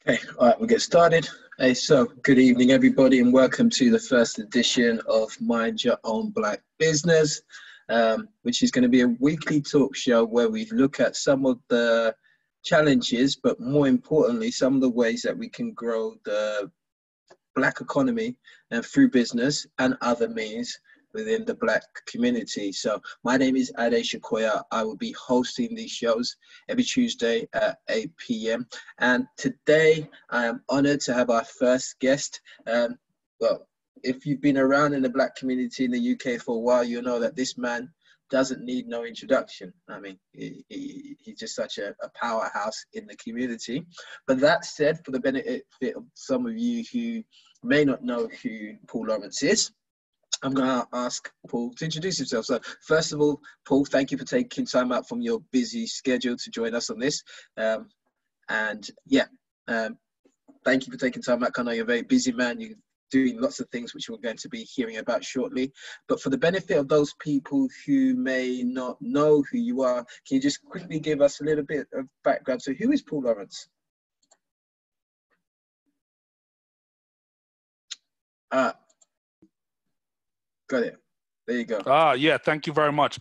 Okay, all right, we'll get started. Hey, so good evening, everybody, and welcome to the first edition of Mind Your Own Black Business, which is going to be a weekly talk show where we look at some of the challenges, but more importantly, some of the ways that we can grow the Black economy and through business and other means within the Black community. So my name is Ade Shakoya. I will be hosting these shows every Tuesday at 8 p.m. And today I am honored to have our first guest. Well, if you've been around in the Black community in the UK for a while, you'll know that this man doesn't need no introduction. I mean, he's just such a powerhouse in the community. But that said, for the benefit of some of you who may not know who Paul Lawrence is, I'm going to ask Paul to introduce himself. So first of all, Paul, thank you for taking time out from your busy schedule to join us on this. Thank you for taking time out. I know you're a very busy man. You're doing lots of things which we're going to be hearing about shortly. But for the benefit of those people who may not know who you are, can you just quickly give us a little bit of background? So who is Paul Lawrence? Got it. There you go. Yeah, thank you very much.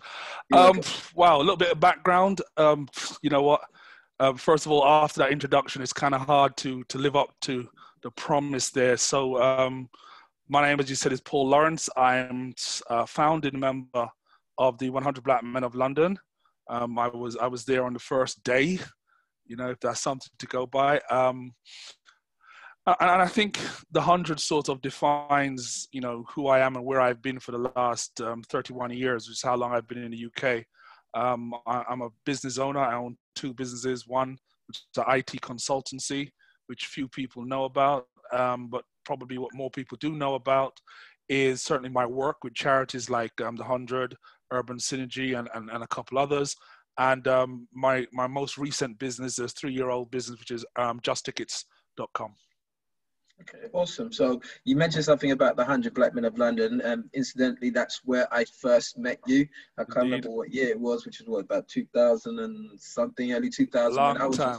Wow, a little bit of background. You know what? First of all, after that introduction, it's kind of hard to live up to the promise there. So my name, as you said, is Paul Lawrence. I'm a founding member of the 100 Black Men of London. I was there on the first day, you know, if that's something to go by. And I think the 100 sort of defines, you know, who I am and where I've been for the last 31 years, which is how long I've been in the UK. I'm a business owner. I own two businesses. One, which is an IT consultancy, which few people know about, but probably what more people do know about is certainly my work with charities like the 100, Urban Synergy, and a couple others. And my most recent business is a 3-year-old business, which is justtickets.com. Okay, awesome. So you mentioned something about the 100 Black Men of London. Incidentally, that's where I first met you. I can't remember what year it was, which was about 2000 and something, early 2000.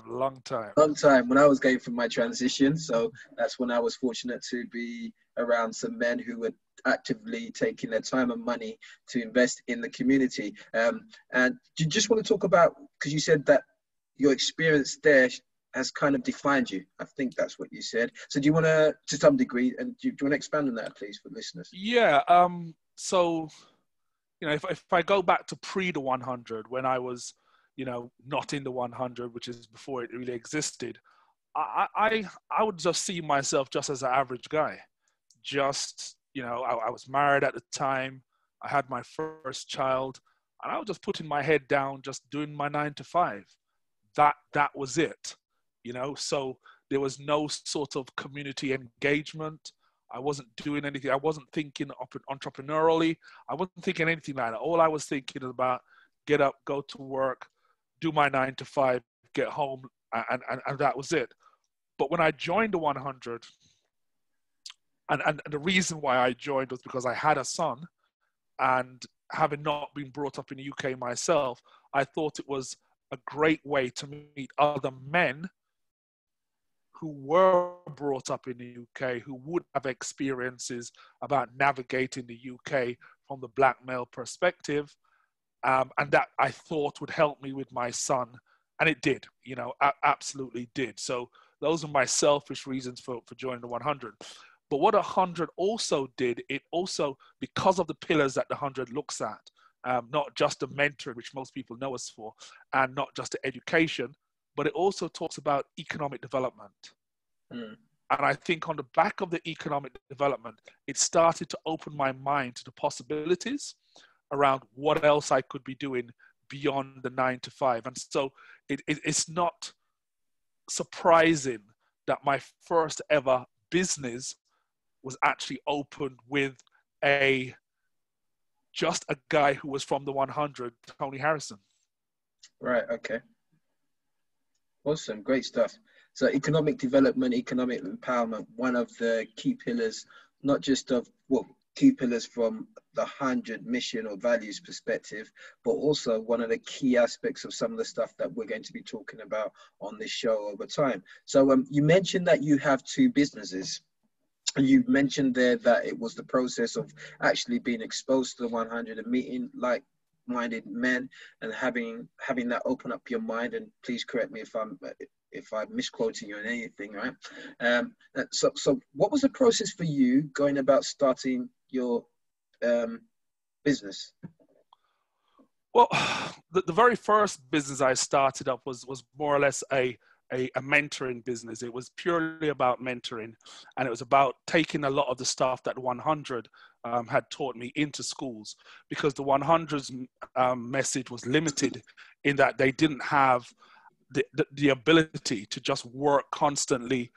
Long time. When I was going through my transition. So that's when I was fortunate to be around some men who were actively taking their time and money to invest in the community. And do you just want to talk about, because you said that your experience there has kind of defined you. I think that's what you said. So do you want to some degree, and do you want to expand on that, please, for listeners? Yeah. So, you know, if I go back to pre the 100, when I was, you know, not in the 100, which is before it really existed, I would just see myself just as an average guy. Just, you know, I was married at the time. I had my first child, and I was just putting my head down, just doing my 9 to 5. That was it. You know, so there was no sort of community engagement. I wasn't doing anything. I wasn't thinking entrepreneurially. I wasn't thinking anything like that. All I was thinking about, get up, go to work, do my 9 to 5, get home, and that was it. But when I joined the 100, and the reason why I joined was because I had a son, and having not been brought up in the UK myself, I thought it was a great way to meet other men who were brought up in the UK, who would have experiences about navigating the UK from the Black male perspective. And that I thought would help me with my son. And it did, you know, absolutely did. So those are my selfish reasons for joining the 100. But what 100 also did, it also, because of the pillars that the 100 looks at, not just the mentoring, which most people know us for, and not just the education, but it also talks about economic development. And I think on the back of the economic development, it started to open my mind to the possibilities around what else I could be doing beyond the 9 to 5. And so it's not surprising that my first ever business was actually opened with just a guy who was from the 100, Tony Harrison. Right, okay. Awesome, great stuff. So economic development, economic empowerment, one of the key pillars, not just of, well, key pillars from the 100 mission or values perspective, but also one of the key aspects of some of the stuff that we're going to be talking about on this show over time. So you mentioned that you have two businesses. You mentioned there that it was the process of actually being exposed to the 100 and meeting like-minded men and having that open up your mind. And please correct me if I'm misquoting you on anything, right? So what was the process for you going about starting your business? Well, the very first business I started up was more or less a mentoring business. It was purely about mentoring, and it was about taking a lot of the stuff that 100 had taught me into schools, because the 100's message was limited in that they didn't have the ability to just work constantly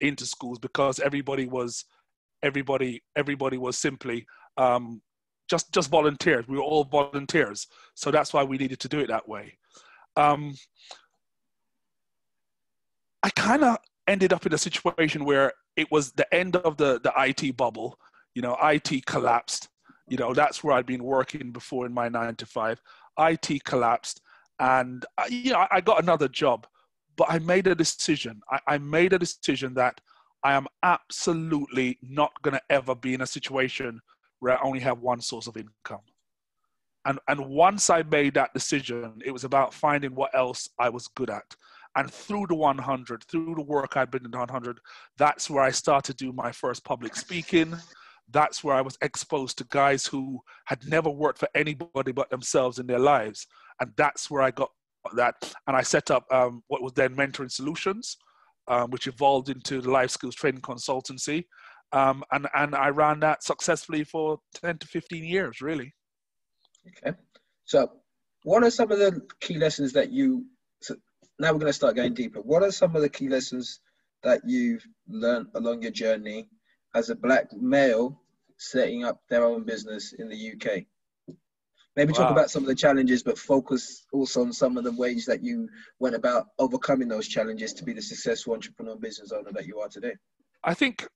into schools, because everybody was simply just volunteers. We were all volunteers, so that's why we needed to do it that way. I kind of ended up in a situation where it was the end of the IT bubble. You know, IT collapsed. You know, that's where I'd been working before in my 9-to-5. IT collapsed, and I got another job, but I made a decision. I made a decision that I am absolutely not going to ever be in a situation where I only have one source of income. And once I made that decision, it was about finding what else I was good at. And through the 100, through the work I'd been in the 100, that's where I started to do my first public speaking. That's where I was exposed to guys who had never worked for anybody but themselves in their lives. And that's where I got that. And I set up what was then Mentoring Solutions, which evolved into the Life Skills Training Consultancy. And I ran that successfully for 10 to 15 years, really. Okay. So what are some of the key lessons that now we're going to start going deeper. What are some of the key lessons that you've learned along your journey as a Black male setting up their own business in the UK? Maybe talk about some of the challenges, but focus also on some of the ways that you went about overcoming those challenges to be the successful entrepreneur business owner that you are today. I think,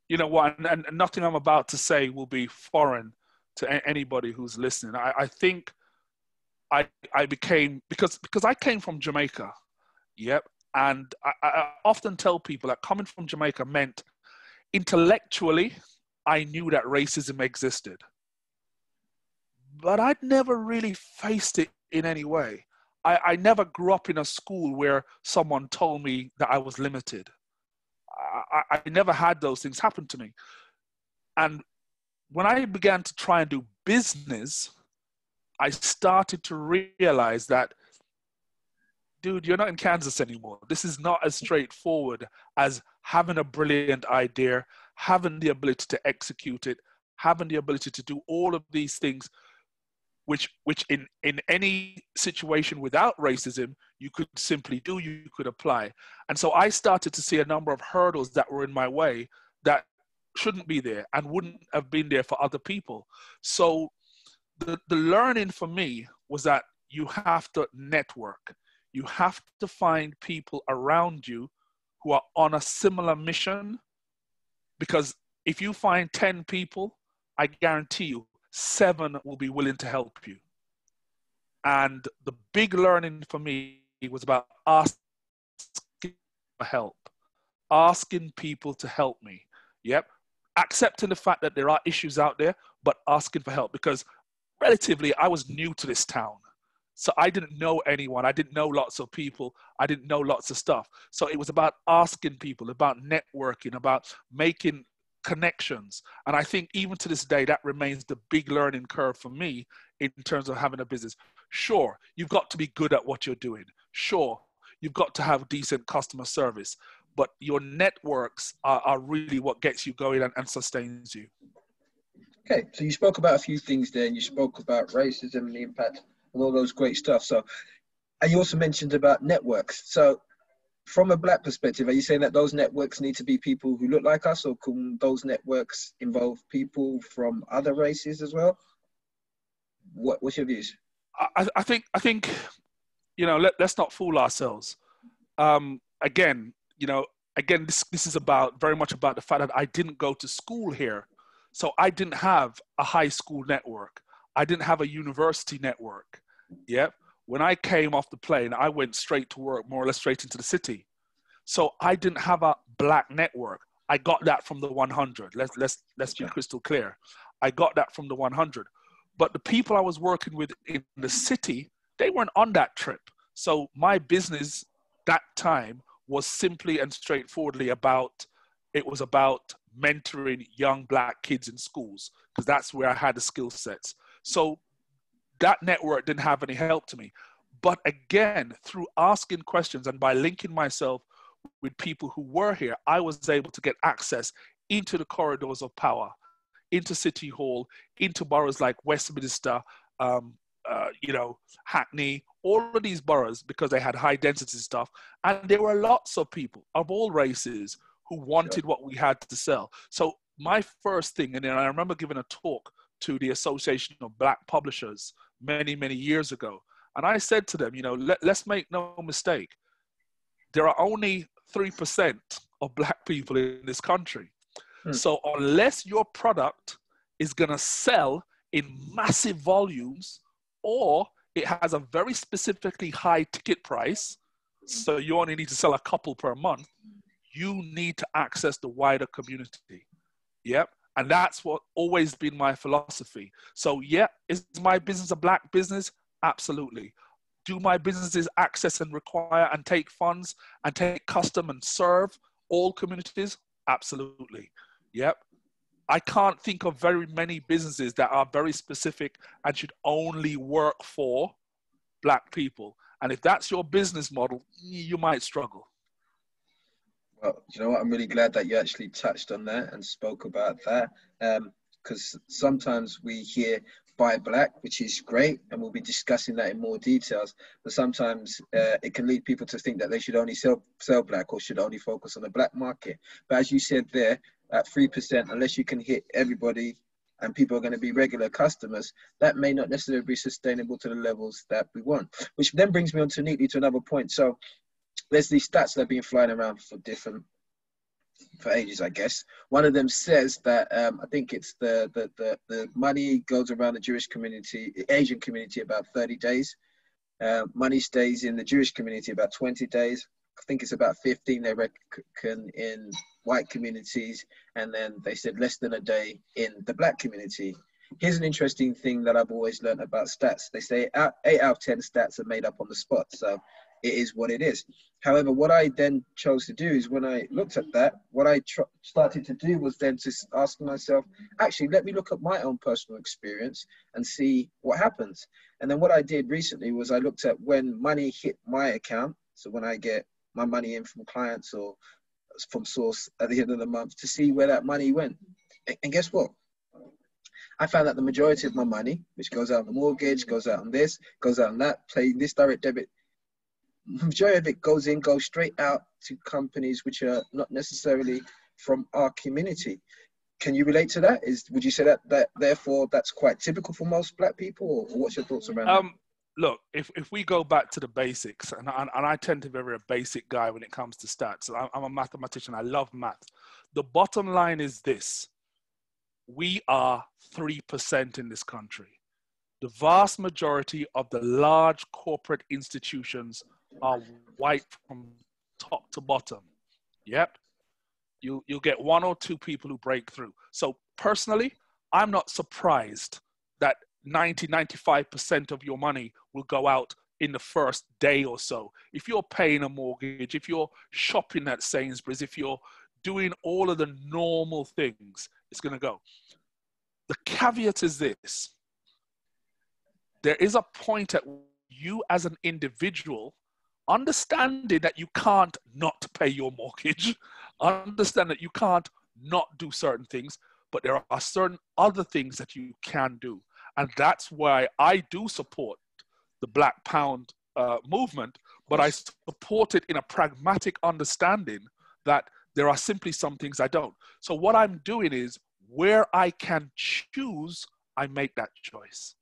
you know what, and nothing I'm about to say will be foreign to anybody who's listening. I think I became, because I came from Jamaica, yep, and I often tell people that coming from Jamaica meant intellectually I knew that racism existed, but I'd never really faced it in any way. I never grew up in a school where someone told me that I was limited. I never had those things happen to me. And when I began to try and do business, I started to realize that, dude, you're not in Kansas anymore. This is not as straightforward as having a brilliant idea, having the ability to execute it, having the ability to do all of these things, which in any situation without racism, you could simply do, you could apply. And so I started to see a number of hurdles that were in my way that shouldn't be there and wouldn't have been there for other people. So the learning for me was that you have to network. You have to find people around you who are on a similar mission, because if you find 10 people, I guarantee you 7 will be willing to help you. And the big learning for me was about asking for help, asking people to help me. Yep. Accepting the fact that there are issues out there, but asking for help, because relatively I was new to this town. So I didn't know anyone. I didn't know lots of people. I didn't know lots of stuff. So it was about asking people, about networking, about making connections. And I think even to this day, that remains the big learning curve for me in terms of having a business. Sure, you've got to be good at what you're doing. Sure, you've got to have decent customer service, but your networks are really what gets you going and sustains you. Okay, so you spoke about a few things there, and you spoke about racism and the impact and all those great stuff. So, and you also mentioned about networks. So from a Black perspective, are you saying that those networks need to be people who look like us, or can those networks involve people from other races as well? What's your views? I think, you know, let's not fool ourselves. Again, you know, again, this is about very much about the fact that I didn't go to school here. So I didn't have a high school network. I didn't have a university network. Yeah. When I came off the plane, I went straight to work, more or less straight into the city. So I didn't have a black network. I got that from the 100. Let's be crystal clear. I got that from the 100. But the people I was working with in the city, they weren't on that trip. So my business that time was simply and straightforwardly about mentoring young black kids in schools, because that's where I had the skill sets. So that network didn't have any help to me. But again, through asking questions and by linking myself with people who were here, I was able to get access into the corridors of power, into City Hall, into boroughs like Westminster, Hackney, all of these boroughs, because they had high density stuff. And there were lots of people of all races who wanted what we had to sell. So my first thing, and then I remember giving a talk to the Association of Black Publishers many, many years ago. And I said to them, let's make no mistake. There are only 3% of black people in this country. So unless your product is going to sell in massive volumes, or it has a very specifically high ticket price, so you only need to sell a couple per month, you need to access the wider community. Yep. And that's what always been my philosophy. So yeah, is my business a black business? Absolutely. Do my businesses access and require and take funds and take custom and serve all communities? Absolutely. Yep. I can't think of very many businesses that are very specific and should only work for black people. And if that's your business model, you might struggle. Well, you know what? I'm really glad that you actually touched on that and spoke about that. Because sometimes we hear buy black, which is great, and we'll be discussing that in more details. But sometimes it can lead people to think that they should only sell black or should only focus on the black market. But as you said there, at 3%, unless you can hit everybody and people are going to be regular customers, that may not necessarily be sustainable to the levels that we want. Which then brings me on to neatly to another point. So there's these stats that have been flying around for ages, I guess. One of them says that I think it's the money goes around the Jewish community, the Asian community, about 30 days. Money stays in the Jewish community about 20 days. I think it's about 15 they reckon in white communities, and then they said less than a day in the black community. Here's an interesting thing that I've always learned about stats. They say 8 out of 10 stats are made up on the spot, so it is what it is. However, what I then chose to do is when I looked at that, what I started to do was then to ask myself, actually, let me look at my own personal experience and see what happens. And then what I did recently was I looked at when money hit my account, so when I get my money in from clients or from source at the end of the month, to see where that money went. And guess what? I found that the majority of my money, which goes out on the mortgage, goes out on this, goes out on that, pay this direct debit, majority of it goes straight out to companies which are not necessarily from our community. Can you relate to that? Would you say that therefore that's quite typical for most black people, or what's your thoughts around that? Look, if we go back to the basics, and I tend to be a very basic guy when it comes to stats. I'm a mathematician. I love math. The bottom line is this. We are 3% in this country. The vast majority of the large corporate institutions are white from top to bottom. Yep. You'll get 1 or 2 people who break through. So personally, I'm not surprised that 95% of your money will go out in the first day or so. If you're paying a mortgage, if you're shopping at Sainsbury's, if you're doing all of the normal things, it's going to go. The caveat is this. There is a point at you as an individual understanding that you can't not pay your mortgage, understand that you can't not do certain things, but there are certain other things that you can do. And that's why I do support the Black Pound movement, but I support it in a pragmatic understanding that there are simply some things I don't. So what I'm doing is where I can choose, I make that choice.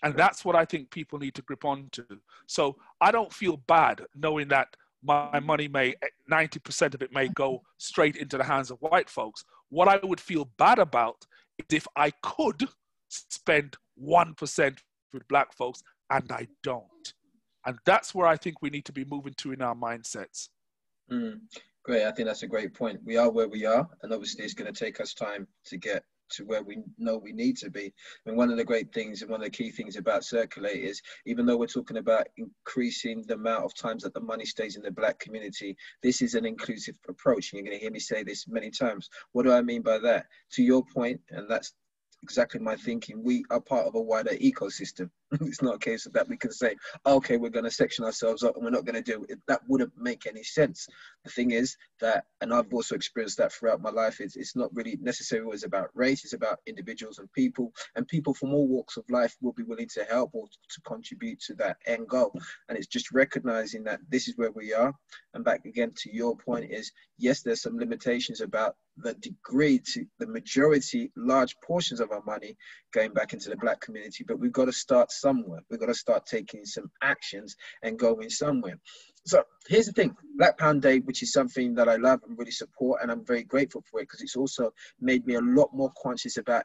And that's what I think people need to grip onto. So I don't feel bad knowing that my money may, 90% of it may go straight into the hands of white folks. What I would feel bad about is if I could spend 1% with black folks and I don't. And that's where I think we need to be moving to in our mindsets. Great. I think that's a great point. We are where we are, and obviously it's going to take us time to get to where we know we need to be. I mean, one of the great things and one of the key things about Circulate is, even though we're talking about increasing the amount of times that the money stays in the black community, this is an inclusive approach. And you're going to hear me say this many times. What do I mean by that? To your point, and that's exactly my thinking, we are part of a wider ecosystem. It's not a case of that we can say, okay, we're going to section ourselves up and we're not going to do it. That wouldn't make any sense. The thing is that, and I've also experienced that throughout my life, it's not really necessarily always about race. It's about individuals and people from all walks of life will be willing to help or to contribute to that end goal. And it's just recognizing that this is where we are. And back again to your point is, yes, there's some limitations about the degree to the majority, large portions of our money going back into the black community, but we've got to start somewhere. We've got to start taking some actions and going somewhere. So here's the thing, Black Pound Day, which is something that I love and really support, and I'm very grateful for it because it's also made me a lot more conscious about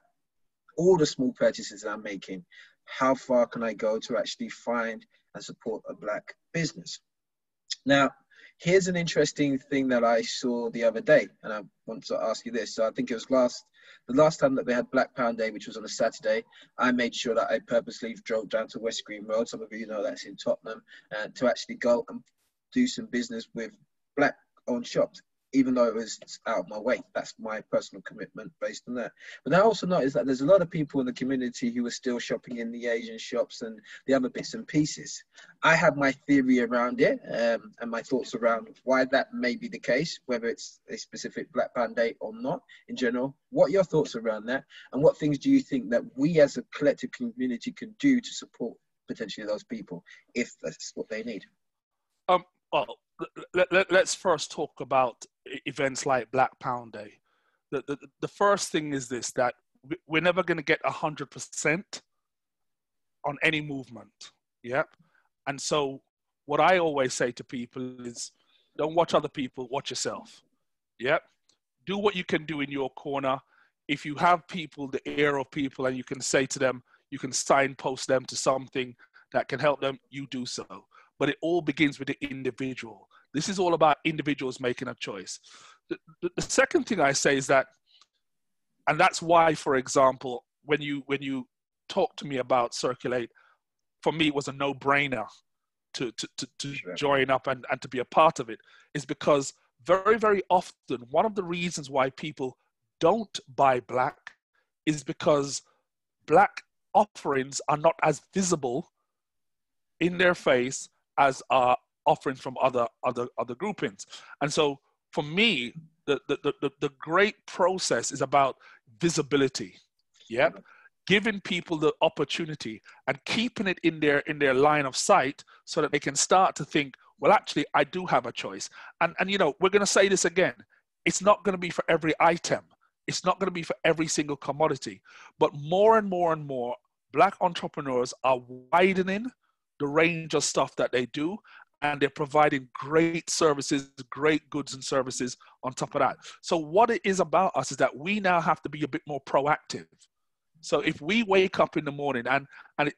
all the small purchases that I'm making. How far can I go to actually find and support a black business? Now, here's an interesting thing that I saw the other day, and I want to ask you this. So I think it was the last time that they had Black Pound Day, which was on a Saturday. I made sure that I purposely drove down to West Green Road. Some of you know that's in Tottenham, to actually go and do some business with black-owned shops, even though it was out of my way. That's my personal commitment based on that. But I also noticed that there's a lot of people in the community who are still shopping in the Asian shops and the other bits and pieces. I have my theory around it and my thoughts around why that may be the case, whether it's a specific Black Pound Day or not in general. What are your thoughts around that? And what things do you think that we as a collective community can do to support potentially those people if that's what they need? Well, let's first talk about events like Black Pound Day. The first thing is this, that we're never going to get 100% on any movement. Yep. And so what I always say to people is, don't watch other people, watch yourself. Yep. Do what you can do in your corner. If you have people, the ear of people, and you can say to them, you can signpost them to something that can help them, you do so. But it all begins with the individual. This is all about individuals making a choice. The second thing I say is that, and that's why, for example, when you talk to me about Circulate, for me, it was a no-brainer to join up and to be a part of it, is because very, very often, one of the reasons why people don't buy black is because black offerings are not as visible in their face as are offerings from other groupings. And so for me, the great process is about visibility. Yep. Giving people the opportunity and keeping it in their line of sight so that they can start to think, well, actually, I do have a choice. And you know, we're going to say this again. It's not going to be for every item. It's not going to be for every single commodity. But more and more and more, black entrepreneurs are widening the range of stuff that they do, and they're providing great services, great goods and services on top of that. So what it is about us is that we now have to be a bit more proactive. So if we wake up in the morning and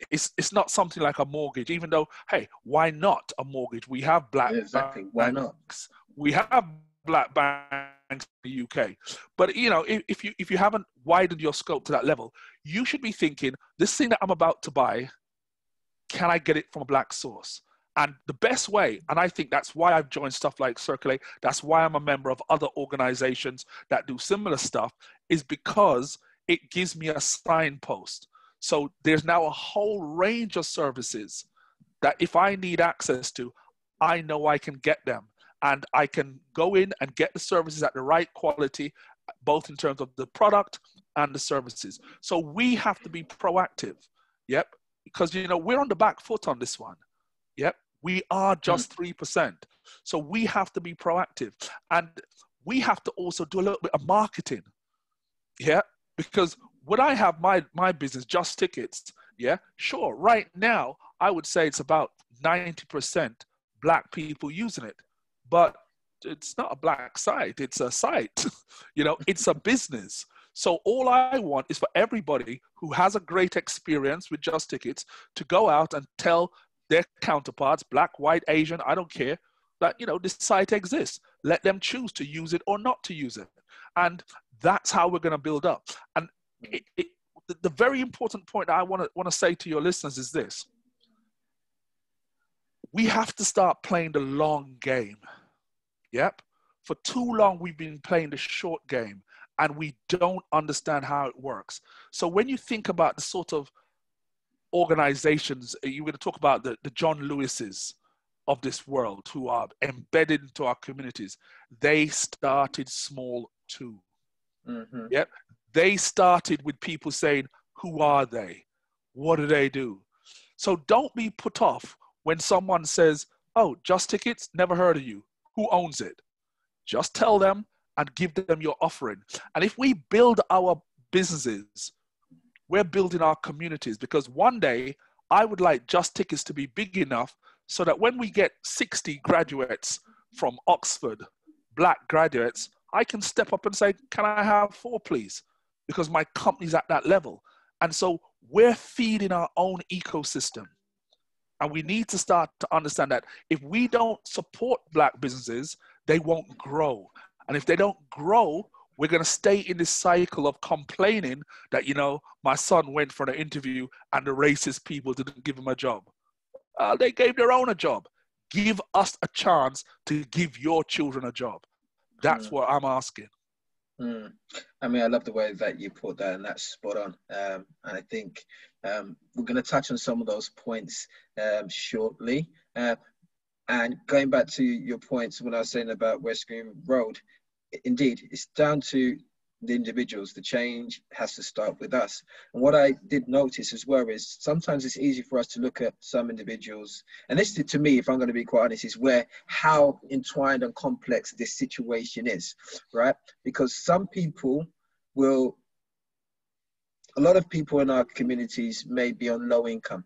it's not something like a mortgage, even though, hey, why not a mortgage? We have black exactly. Why not? We have black banks in the UK. But you know, if you haven't widened your scope to that level, you should be thinking, this thing that I'm about to buy, can I get it from a black source? And the best way, and I think that's why I've joined stuff like Circulate, that's why I'm a member of other organizations that do similar stuff, is because it gives me a signpost. So there's now a whole range of services that if I need access to, I know I can get them. And I can go in and get the services at the right quality, both in terms of the product and the services. So we have to be proactive. Yep. Because, you know, we're on the back foot on this one. Yep. We are just 3%. So we have to be proactive. And we have to also do a little bit of marketing. Yeah. Because when I have my business, Just Tickets, yeah, sure. Right now, I would say it's about 90% black people using it. but it's not a black site, it's a site. You know, it's a business. So all I want is for everybody who has a great experience with Just Tickets to go out and tell their counterparts, black, white, Asian, I don't care, that, you know, this site exists. Let them choose to use it or not to use it. And that's how we're going to build up. And the very important point that I want to say to your listeners is this. We have to start playing the long game. Yep. For too long, we've been playing the short game and we don't understand how it works. So when you think about the sort of organizations, you're going to talk about the John Lewises of this world who are embedded into our communities. They started small too. Mm-hmm. Yep. They started with people saying, who are they? What do they do? So don't be put off when someone says, oh, Just Tickets, never heard of you. Who owns it? Just tell them and give them your offering. And if we build our businesses, we're building our communities, because one day I would like Just Tickets to be big enough so that when we get 60 graduates from Oxford, black graduates, I can step up and say, can I have 4, please? Because my company's at that level. And so we're feeding our own ecosystem. And we need to start to understand that if we don't support black businesses, they won't grow. And if they don't grow, we're going to stay in this cycle of complaining that, you know, my son went for an interview and the racist people didn't give him a job. They gave their own a job. Give us a chance to give your children a job. That's what I'm asking. I mean, I love the way that you put that, and that's spot on. And I think we're going to touch on some of those points shortly. And going back to your points when I was saying about West Green Road, indeed, it's down to the individuals. The change has to start with us. And what I did notice as well is sometimes it's easy for us to look at some individuals, and this to me, if I'm going to be quite honest, is where how entwined and complex this situation is, right? Because some people will, a lot of people in our communities may be on low income.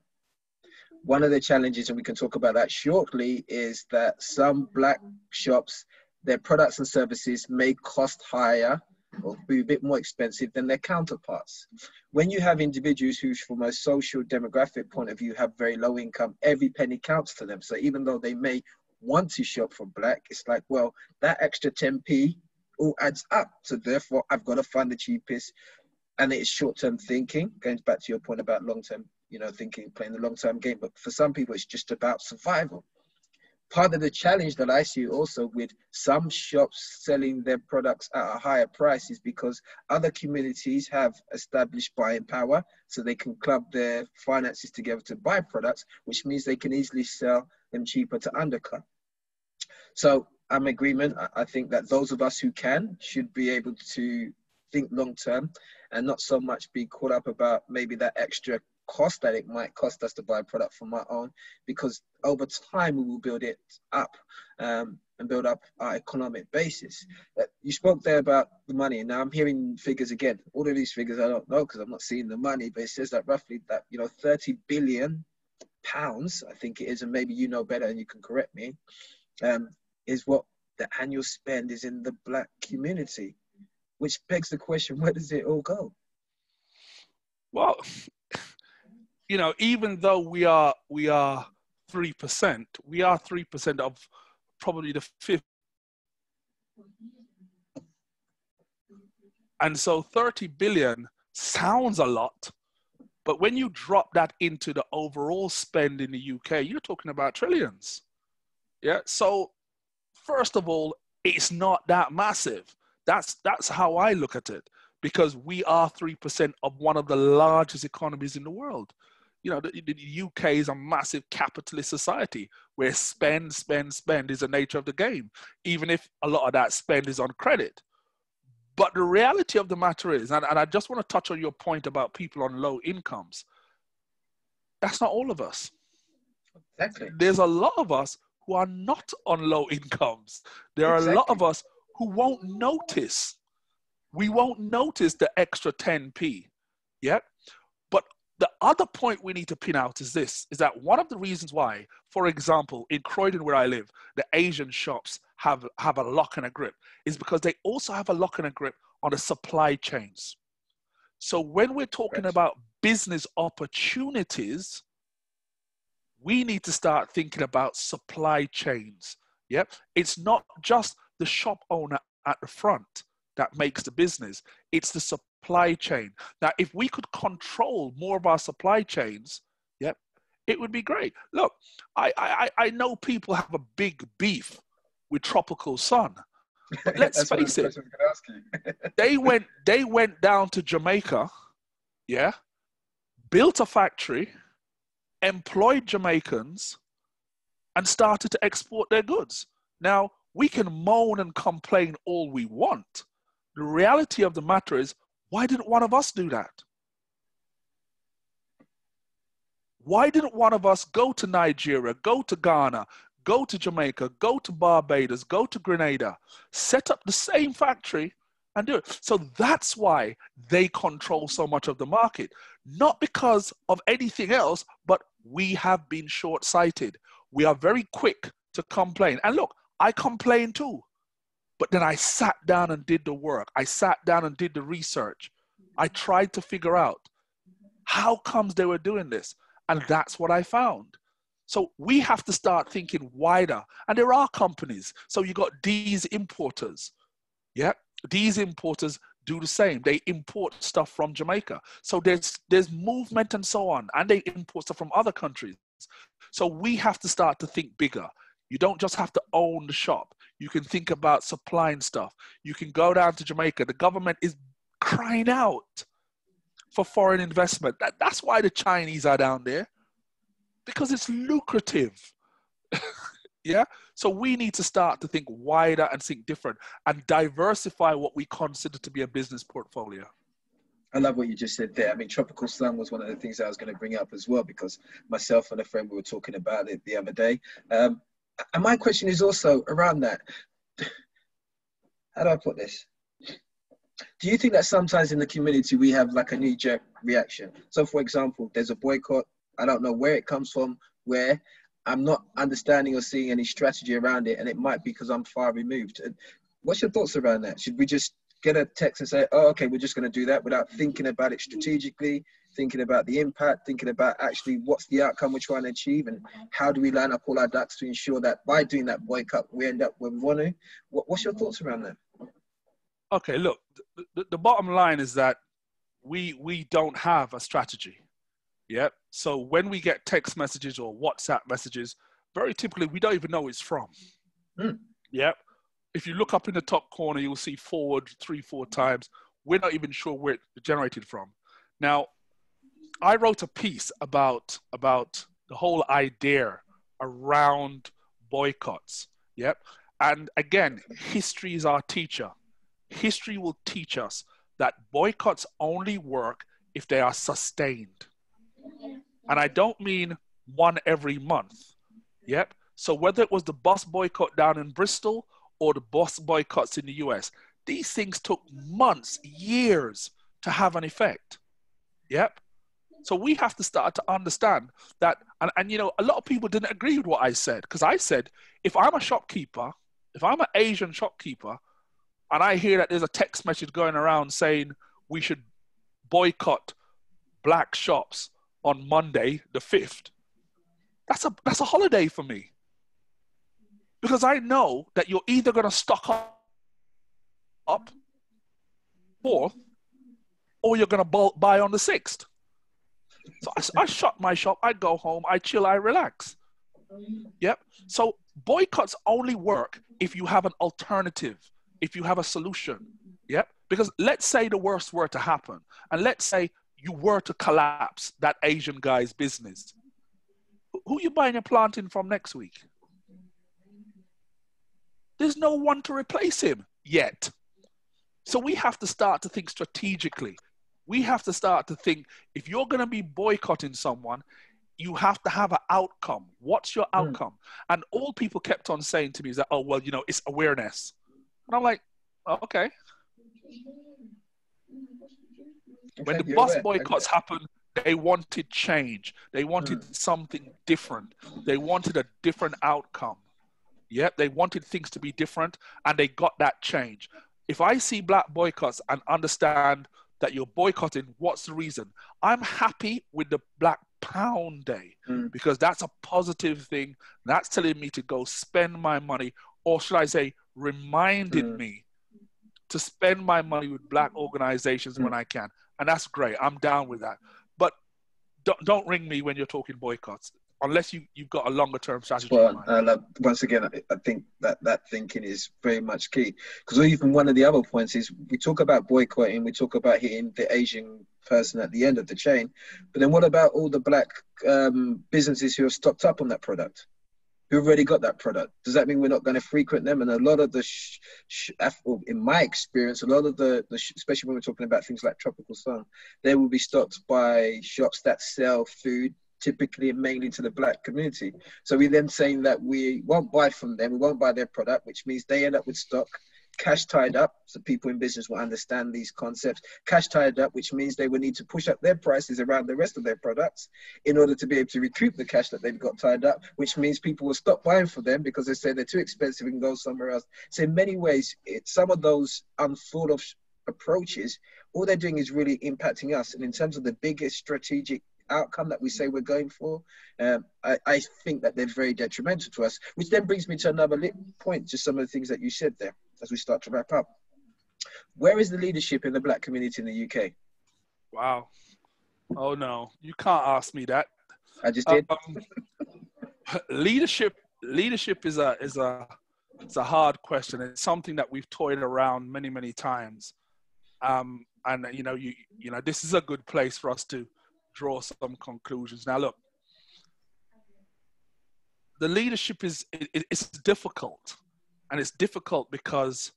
One of the challenges, and we can talk about that shortly, is that some black shops, their products and services may cost higher or be a bit more expensive than their counterparts. When you have individuals who, from a social demographic point of view, have very low income, every penny counts to them. So even though they may want to shop for black, it's like, well, that extra 10p all adds up. So therefore, I've got to find the cheapest. And it's short-term thinking, going back to your point about long-term, you know, thinking, playing the long-term game. But for some people, it's just about survival. Part of the challenge that I see also with some shops selling their products at a higher price is because other communities have established buying power, so they can club their finances together to buy products, which means they can easily sell them cheaper to undercut. So I'm in agreement. I think that those of us who can should be able to think long-term and not so much be caught up about maybe that extra cost that it might cost us to buy a product from our own, because over time we will build it up and build up our economic basis. You spoke there about the money, and now I'm hearing figures again. All of these figures I don't know because I'm not seeing the money, but it says that roughly that, you know, 30 billion pounds, I think it is, and maybe you know better and you can correct me, is what the annual spend is in the black community, which begs the question, where does it all go? Well, you know, even though we are 3%, we are 3% of probably the fifth. And so 30 billion sounds a lot, but when you drop that into the overall spend in the UK, you're talking about trillions. Yeah. So first of all, it's not that massive. That's how I look at it, because we are 3% of one of the largest economies in the world. You know, the UK is a massive capitalist society where spend is the nature of the game, even if a lot of that spend is on credit. But the reality of the matter is, and I just want to touch on your point about people on low incomes, that's not all of us. Exactly. There's a lot of us who are not on low incomes. There are a lot of us who won't notice. We won't notice the extra 10p. Yeah. But the other point we need to pin out is this, is that one of the reasons why, for example, in Croydon where I live, the Asian shops have a lock and a grip is because they also have a lock and a grip on the supply chains. So when we're talking about business opportunities, we need to start thinking about supply chains. Yep. It's not just the shop owner at the front that makes the business. It's the supply chain. Now, if we could control more of our supply chains, yep, it would be great. Look, I know people have a big beef with Tropical Sun, but let's face it, they went down to Jamaica, yeah, built a factory, employed Jamaicans, and started to export their goods. Now, we can moan and complain all we want. The reality of the matter is, why didn't one of us do that? Why didn't one of us go to Nigeria, go to Ghana, go to Jamaica, go to Barbados, go to Grenada, set up the same factory and do it? So that's why they control so much of the market. Not because of anything else, but we have been short-sighted. We are very quick to complain. And look, I complain too. But then I sat down and did the work. I sat down and did the research. I tried to figure out how comes they were doing this. And that's what I found. So we have to start thinking wider. And there are companies. So you got these importers. Yeah, these importers do the same. They import stuff from Jamaica. So there's movement and so on. And they import stuff from other countries. So we have to start to think bigger. You don't just have to own the shop. You can think about supplying stuff. You can go down to Jamaica. The government is crying out for foreign investment. That's why the Chinese are down there, because it's lucrative. Yeah. So we need to start to think wider and think different and diversify what we consider to be a business portfolio. I love what you just said there. I mean, Tropical Sun was one of the things I was going to bring up as well, because myself and a friend, we were talking about it the other day. And my question is also around that. How do I put this? Do you think that sometimes in the community we have like a knee-jerk reaction? So, for example, there's a boycott. I don't know where it comes from, where I'm not understanding or seeing any strategy around it, and it might be because I'm far removed. What's your thoughts around that? Should we just get a text and say, oh, okay, we're just going to do that without thinking about it strategically, thinking about the impact, thinking about actually what's the outcome we're trying to achieve, and how do we line up all our ducks to ensure that by doing that boycott, we end up where we want to? What's your thoughts around that? Okay, look, the bottom line is that we don't have a strategy. Yeah. So when we get text messages or WhatsApp messages, very typically we don't even know who it's from. Yeah. If you look up in the top corner, you'll see forward 3-4 times. We're not even sure where it generated from. Now, I wrote a piece about the whole idea around boycotts. Yep. And again, history is our teacher. History will teach us that boycotts only work if they are sustained. And I don't mean one every month. Yep. So whether it was the bus boycott down in Bristol or the bus boycotts in the US, these things took months, years to have an effect. Yep. So we have to start to understand that, and you know, a lot of people didn't agree with what I said, because I said, if I'm a shopkeeper, if I'm an Asian shopkeeper, and I hear that there's a text message going around saying we should boycott black shops on Monday, the 5th, that's a holiday for me. Because I know that you're either going to stock up or you're going to buy on the 6th. So I shut my shop, I go home, I chill, I relax. Yep. So boycotts only work if you have an alternative, if you have a solution. Yep. Because let's say the worst were to happen, and let's say you were to collapse that Asian guy's business. Who are you buying your planting from next week? There's no one to replace him yet. So we have to start to think strategically. We have to start to think, if you're going to be boycotting someone, you have to have an outcome. What's your outcome? And all people kept on saying to me is that, oh, well, you know, it's awareness. And I'm like, oh, okay. When the bus boycotts happened, they wanted change. They wanted something different. They wanted a different outcome. Yep, they wanted things to be different, and they got that change. If I see black boycotts and understand that you're boycotting, what's the reason? I'm happy with the Black Pound Day because that's a positive thing. That's telling me to go spend my money, or should I say, reminded me to spend my money with black organizations when I can. And that's great. I'm down with that. But don't ring me when you're talking boycotts, unless you've got a longer term strategy in mind. Once again, I think that thinking is very much key, because even one of the other points is we talk about boycotting, we talk about hitting the Asian person at the end of the chain, but then what about all the black businesses who have stocked up on that product, who've already got that product? Does that mean we're not going to frequent them? And a lot of the, in my experience, a lot of the especially when we're talking about things like Tropical Sun, they will be stocked by shops that sell food, typically and mainly to the black community. So we then saying that we won't buy from them, we won't buy their product, which means they end up with stock, cash tied up. So people in business will understand these concepts. Cash tied up, which means they will need to push up their prices around the rest of their products in order to be able to recoup the cash that they've got tied up, which means people will stop buying from them because they say they're too expensive and go somewhere else. So in many ways, some of those unthought of approaches, all they're doing is really impacting us. And in terms of the biggest strategic outcome that we say we're going for, I think that they're very detrimental to us, which then brings me to another point, just some of the things that you said there as we start to wrap up. Where is the leadership in the black community in the UK? Wow. Oh no, you can't ask me that. I just did. Leadership is a hard question. It's something that we've toyed around many times. And you know this is a good place for us to draw some conclusions. Now look, the leadership it's difficult, and it's difficult because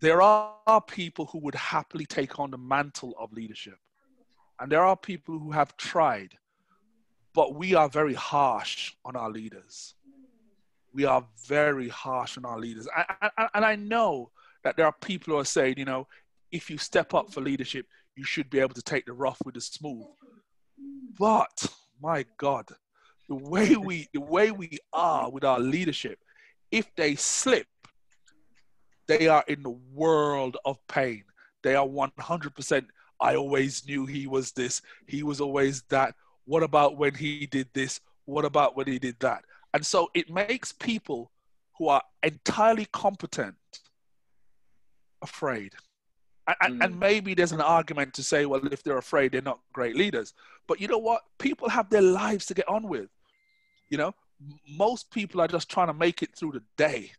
there are people who would happily take on the mantle of leadership, and there are people who have tried, but we are very harsh on our leaders. We are very harsh on our leaders. And I know that there are people who are saying, you know, if you step up for leadership, you should be able to take the rough with the smooth. But my God, the way we are with our leadership, if they slip, they are in the world of pain. They are 100%. I always knew he was this. He was always that. What about when he did this? What about when he did that? And so it makes people who are entirely competent afraid. And maybe there's an argument to say, well, if they're afraid, they're not great leaders. But you know what? People have their lives to get on with. You know, most people are just trying to make it through the day.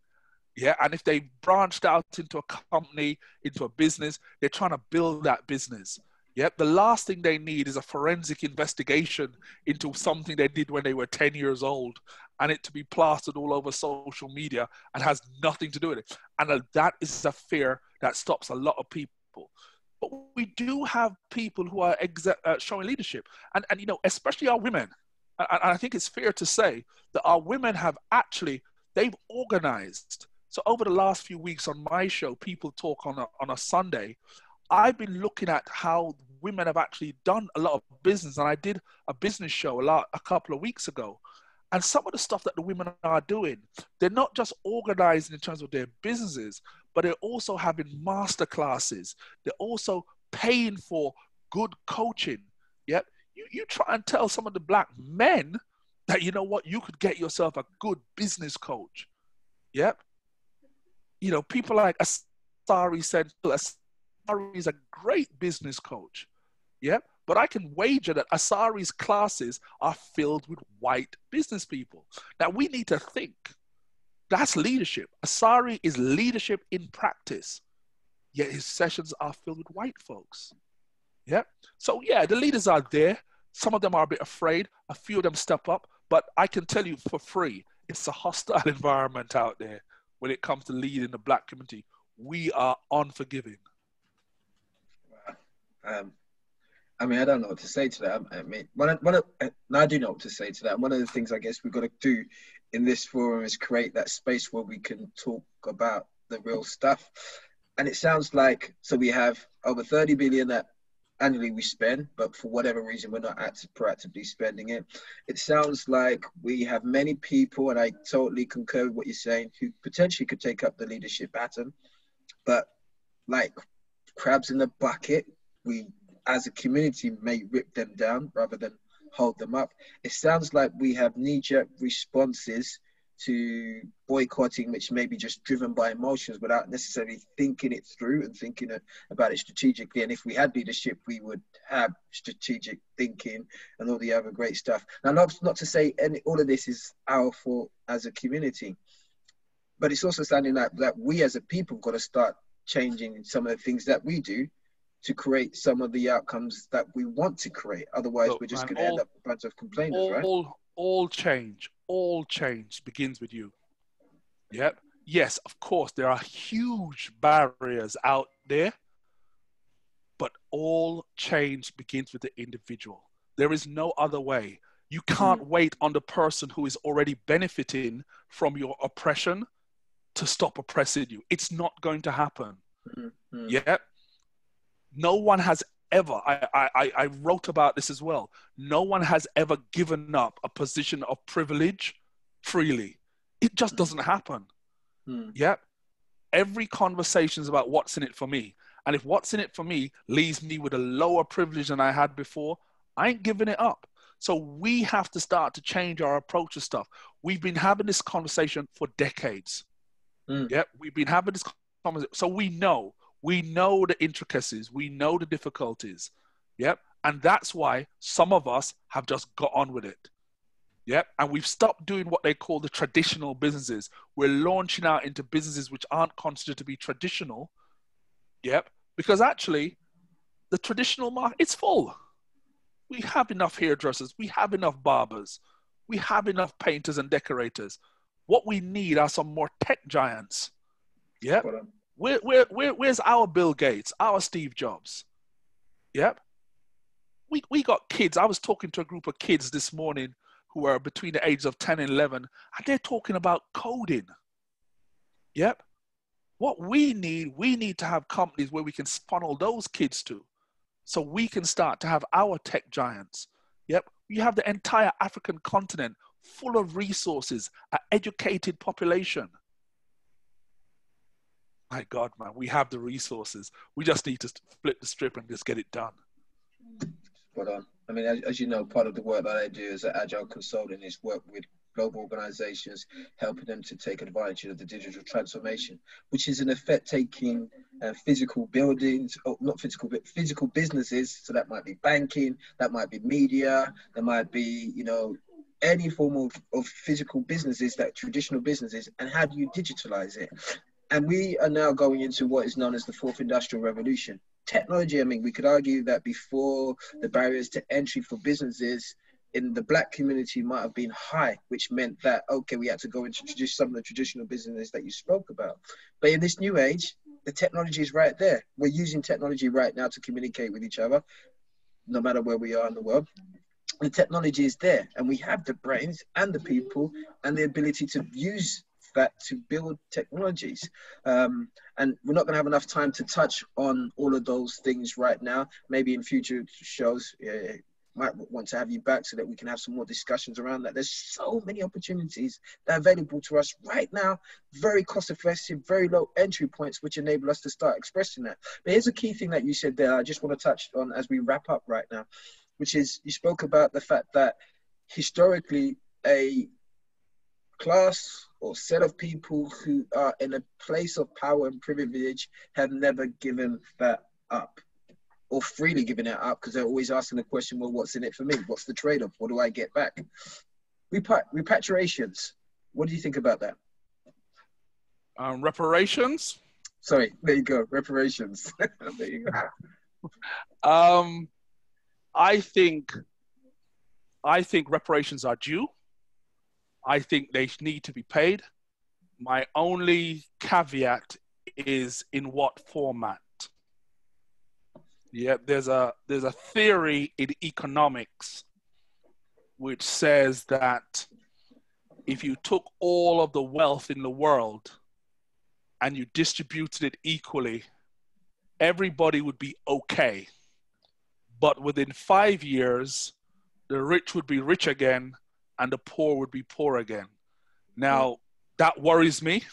Yeah. And if they branched out into a company, into a business, they're trying to build that business. Yep. The last thing they need is a forensic investigation into something they did when they were 10 years old, and it to be plastered all over social media and has nothing to do with it. And that is a fear that stops a lot of people. But we do have people who are showing leadership, and you know, especially our women. And I think it's fair to say that our women have actually, they've organized. So over the last few weeks on my show, People Talk on a Sunday, I've been looking at how women have actually done a lot of business. And I did a business show a couple of weeks ago. And some of the stuff that the women are doing, they're not just organizing in terms of their businesses, but they're also having master classes. They're also paying for good coaching. Yep. You try and tell some of the black men that, you know what, you could get yourself a good business coach. Yep. You know, people like Asari said, Asari is a great business coach. Yep. But I can wager that Asari's classes are filled with white business people. Now, we need to think. That's leadership. Asari is leadership in practice. Yet his sessions are filled with white folks. Yeah. So, yeah, the leaders are there. Some of them are a bit afraid. A few of them step up. But I can tell you for free, it's a hostile environment out there when it comes to leading the black community. We are unforgiving. I mean, I don't know what to say to that. I mean, I do know what to say to that. One of the things I guess we've got to do in this forum is create that space where we can talk about the real stuff. And it sounds like, so we have over 30 billion that annually we spend, but for whatever reason, we're not proactively spending it. It sounds like we have many people, and I totally concur with what you're saying, who potentially could take up the leadership baton, but like crabs in the bucket, we as a community may rip them down rather than hold them up. It sounds like we have knee-jerk responses to boycotting, which may be just driven by emotions without necessarily thinking it through and thinking about it strategically. And if we had leadership, we would have strategic thinking and all the other great stuff. Now, not to say all of this is our fault as a community, but it's also sounding like that we as a people got to start changing some of the things that we do to create some of the outcomes that we want to create. Otherwise, we're just going to end up a bunch of complainers, right? All change begins with you. Yep. Yes, of course, there are huge barriers out there, but all change begins with the individual. There is no other way. You can't wait on the person who is already benefiting from your oppression to stop oppressing you. It's not going to happen. Yep. No one has ever, I wrote about this as well. No one has ever given up a position of privilege freely. It just doesn't happen. Yep. Every conversation is about what's in it for me. And if what's in it for me leaves me with a lower privilege than I had before, I ain't giving it up. So we have to start to change our approach to stuff. We've been having this conversation for decades. Yep. We've been having this conversation. So we know the intricacies. We know the difficulties. Yep. And that's why some of us have just got on with it. Yep. And we've stopped doing what they call the traditional businesses. We're launching out into businesses which aren't considered to be traditional. Yep. Because actually, the traditional market, it's full. We have enough hairdressers. We have enough barbers. We have enough painters and decorators. What we need are some more tech giants. Yep. Where's our Bill Gates, our Steve Jobs? Yep. We got kids. I was talking to a group of kids this morning who are between the ages of 10 and 11, and they're talking about coding. Yep. What we need to have companies where we can funnel those kids to, so we can start to have our tech giants. Yep. You have the entire African continent full of resources, an educated population. My God, man, we have the resources. We just need to flip the strip and just get it done. Spot on. I mean, as you know, part of the work that I do as an agile consultant is work with global organizations, helping them to take advantage of the digital transformation, which is in effect taking physical buildings, not physical, but physical businesses. So that might be banking, that might be media, that might be, any form of physical businesses, that traditional businesses, and how do you digitalize it? And we are now going into what is known as the fourth industrial revolution. Technology, I mean, we could argue that before the barriers to entry for businesses in the Black community might have been high, which meant that, okay, we had to go into some of the traditional businesses that you spoke about. But in this new age, the technology is right there. We're using technology right now to communicate with each other, no matter where we are in the world. The technology is there, and we have the brains and the people and the ability to use that to build technologies. And we're not going to have enough time to touch on all of those things right now. Maybe in future shows, might want to have you back so that we can have some more discussions around that. There's so many opportunities that are available to us right now, very cost effective, very low entry points, which enable us to start expressing that. But here's a key thing that you said there, I just want to touch on as we wrap up right now, which is you spoke about the fact that historically a class or set of people who are in a place of power and privilege have never given that up, or freely given it up, because they're always asking the question, well, what's in it for me? What's the trade-off? What do I get back? Repatriations. What do you think about that? Reparations? Sorry, there you go. Reparations. There you go. I think reparations are due. I think they need to be paid. My only caveat is in what format. Yeah, there's a theory in economics which says that if you took all of the wealth in the world and you distributed it equally, everybody would be okay. but within 5 years, the rich would be rich again and the poor would be poor again. Now, that worries me,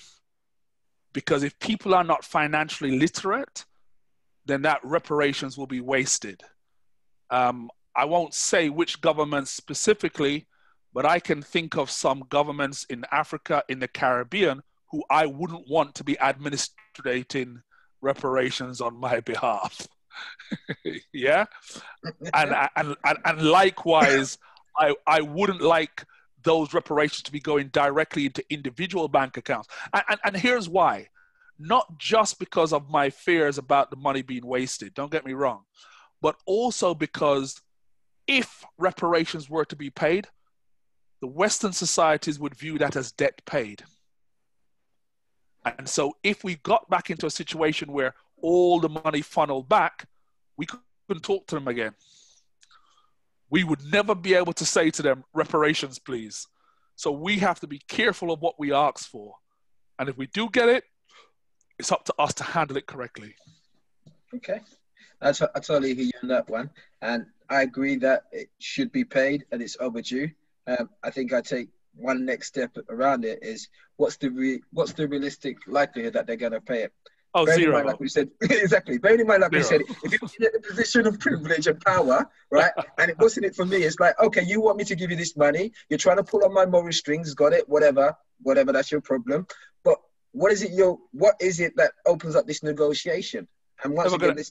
because if people are not financially literate, then that reparations will be wasted. I won't say which governments specifically, but I can think of some governments in Africa, in the Caribbean, who I wouldn't want to be administrating reparations on my behalf. Yeah? And likewise, I wouldn't like those reparations to be going directly into individual bank accounts. And here's why. Not just because of my fears about the money being wasted, don't get me wrong, but also because if reparations were to be paid, the Western societies would view that as debt paid. And so if we got back into a situation where all the money funneled back, we couldn't talk to them again. We would never be able to say to them, reparations, please. So we have to be careful of what we ask for. And if we do get it, it's up to us to handle it correctly. Okay. I totally hear you on that one. And I agree that it should be paid and it's overdue. I think I take one next step around it is what's the realistic likelihood that they're going to pay it? Oh, bearing zero. in mind, like we said, exactly. Bearing in mind, like we said, if you're in a position of privilege and power, right, and it wasn't it for me, it's like, okay, you want me to give you this money, you're trying to pull on my moral strings, got it, whatever, that's your problem. But what is it that opens up this negotiation? And once again, it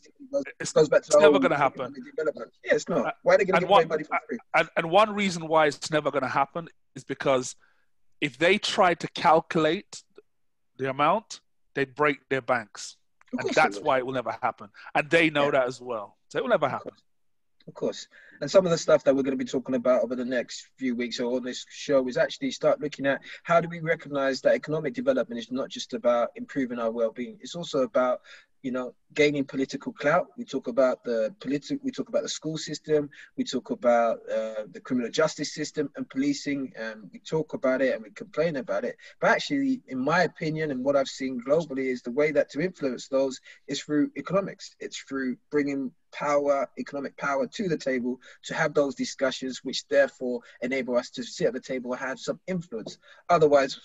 goes back to the never going to happen. Development. Yeah, it's not. Why are they going to give away money for free? And one reason why it's never going to happen is because if they try to calculate the amount, they'd break their banks. And that's why it will never happen. And they know that as well. So it will never happen. Of course. And some of the stuff that we're going to be talking about over the next few weeks or on this show is actually start looking at how do we recognize that economic development is not just about improving our well-being. It's also about, gaining political clout. We talk about the school system. We talk about the criminal justice system and policing. And we talk about it and we complain about it. But actually, in my opinion, and what I've seen globally is the way that to influence those is through economics. It's through bringing economic power to the table to have those discussions, which therefore enable us to sit at the table and have some influence. Otherwise,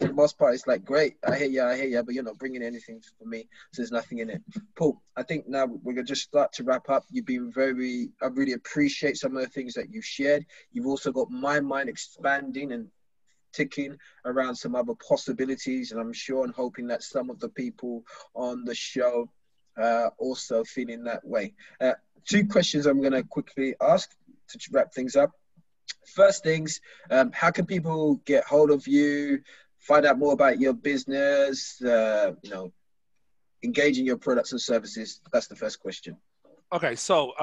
for the most part, it's like, great, I hear you, but you're not bringing anything for me, so there's nothing in it. Paul, I think now we're going to just start to wrap up. You've been I really appreciate some of the things that you've shared. You've also got my mind expanding and ticking around some other possibilities, and I'm sure and hoping that some of the people on the show also feeling that way. 2 questions I'm going to quickly ask to wrap things up. First things, how can people get hold of you, find out more about your business, engage in your products and services? That's the first question. Okay, so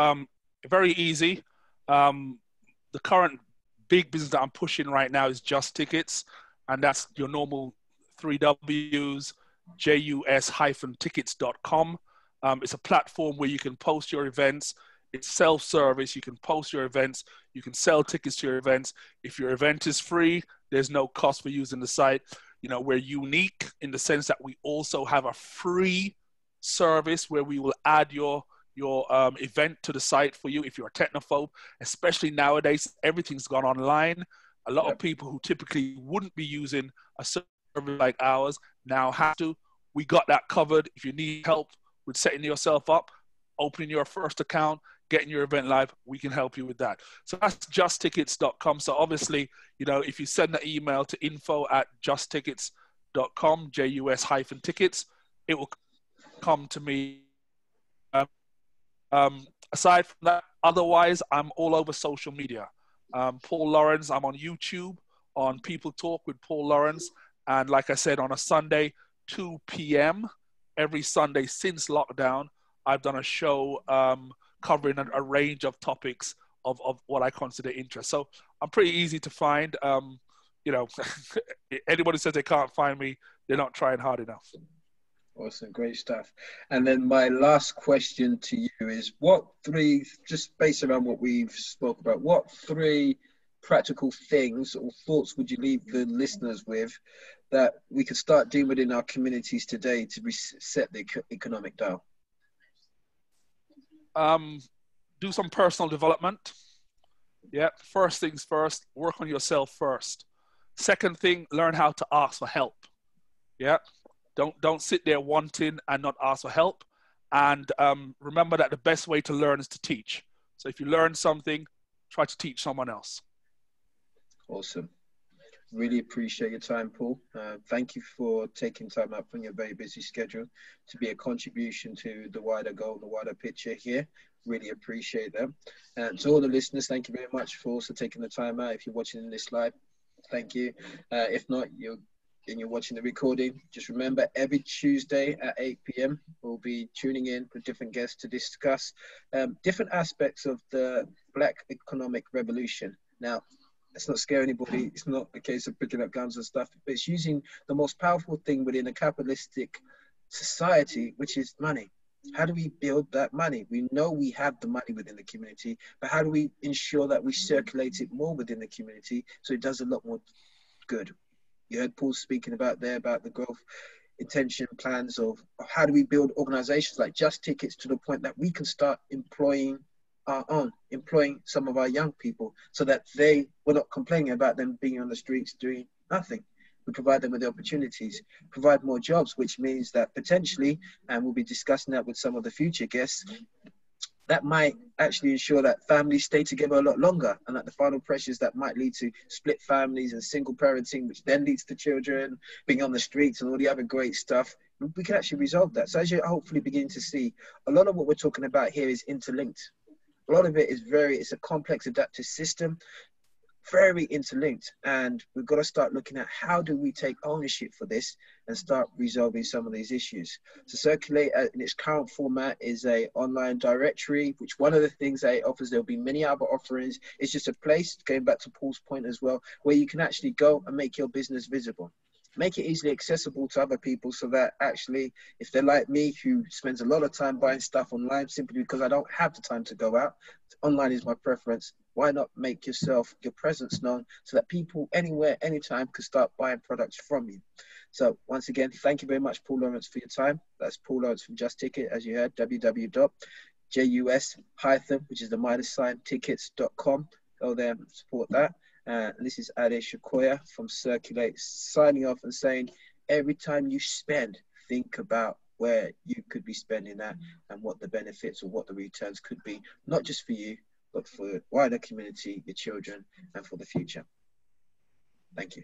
very easy. The current big business that I'm pushing right now is Just Tickets, and that's your normal 3 W's, jus-tickets.com. It's a platform where you can post your events. It's self-service. You can post your events. You can sell tickets to your events. If your event is free, there's no cost for using the site. We're unique in the sense that we also have a free service where we will add your event to the site for you if you're a technophobe. Especially nowadays, everything's gone online. A lot of people who typically wouldn't be using a service like ours now have to. We got that covered. If you need help with setting yourself up, opening your first account, getting your event live, we can help you with that. So that's justtickets.com. So obviously, if you send an email to info@justtickets.com, JUS-tickets, it will come to me. Aside from that, otherwise, I'm all over social media. Paul Lawrence, I'm on YouTube, on People Talk with Paul Lawrence. And like I said, on a Sunday, 2 p.m., every Sunday since lockdown, I've done a show covering a range of topics of what I consider interest. So I'm pretty easy to find. Anybody says they can't find me, they're not trying hard enough. Awesome, great stuff. And then my last question to you is, what 3, just based around what we've spoke about, what 3 practical things or thoughts would you leave the listeners with that we could start doing within our communities today to reset the economic dial? do some personal development. Yeah, first things first, work on yourself first. Second thing, learn how to ask for help. Yeah, don't sit there wanting and not ask for help. And remember that the best way to learn is to teach. So if you learn something, try to teach someone else. Awesome. Really appreciate your time, Paul. Thank you for taking time out from your very busy schedule to be a contribution to the wider goal, the wider picture here. Really appreciate that. And to all the listeners, thank you very much for also taking the time out. If you're watching this live, thank you. If not, you're watching the recording, just remember every Tuesday at 8 p.m. we'll be tuning in with different guests to discuss different aspects of the Black economic revolution. Now, let's not scare anybody. It's not a case of picking up guns and stuff, but it's using the most powerful thing within a capitalistic society, which is money. How do we build that money? We know we have the money within the community, but how do we ensure that we circulate it more within the community so it does a lot more good? You heard Paul speaking about the growth intention plans of how do we build organizations like Just Tickets to the point that we can start employing some of our young people so that we're not complaining about them being on the streets doing nothing. We provide them with the opportunities, provide more jobs, which means that potentially, and we'll be discussing that with some of the future guests, that might actually ensure that families stay together a lot longer, and that the final pressures that might lead to split families and single parenting, which then leads to children being on the streets and all the other great stuff, we can actually resolve that. So as you're hopefully beginning to see, a lot of what we're talking about here is interlinked. A lot of it is it's a complex adaptive system, very interlinked, and we've got to start looking at how do we take ownership for this and start resolving some of these issues. So Circulate in its current format is a online directory, which one of the things that it offers, there'll be many other offerings. It's just a place, going back to Paul's point as well, where you can actually go and make your business visible. Make it easily accessible to other people so that actually, if they're like me, who spends a lot of time buying stuff online simply because I don't have the time to go out, online is my preference. Why not make your presence known so that people anywhere, anytime can start buying products from you? So once again, thank you very much, Paul Lawrence, for your time. That's Paul Lawrence from Just Ticket, as you heard, www.jus- which is the -tickets.com. Go there and support that. And this is Ade Shakoya from Circulate signing off and saying, every time you spend, think about where you could be spending that and what the benefits or what the returns could be, not just for you, but for the wider community, your children, and for the future. Thank you.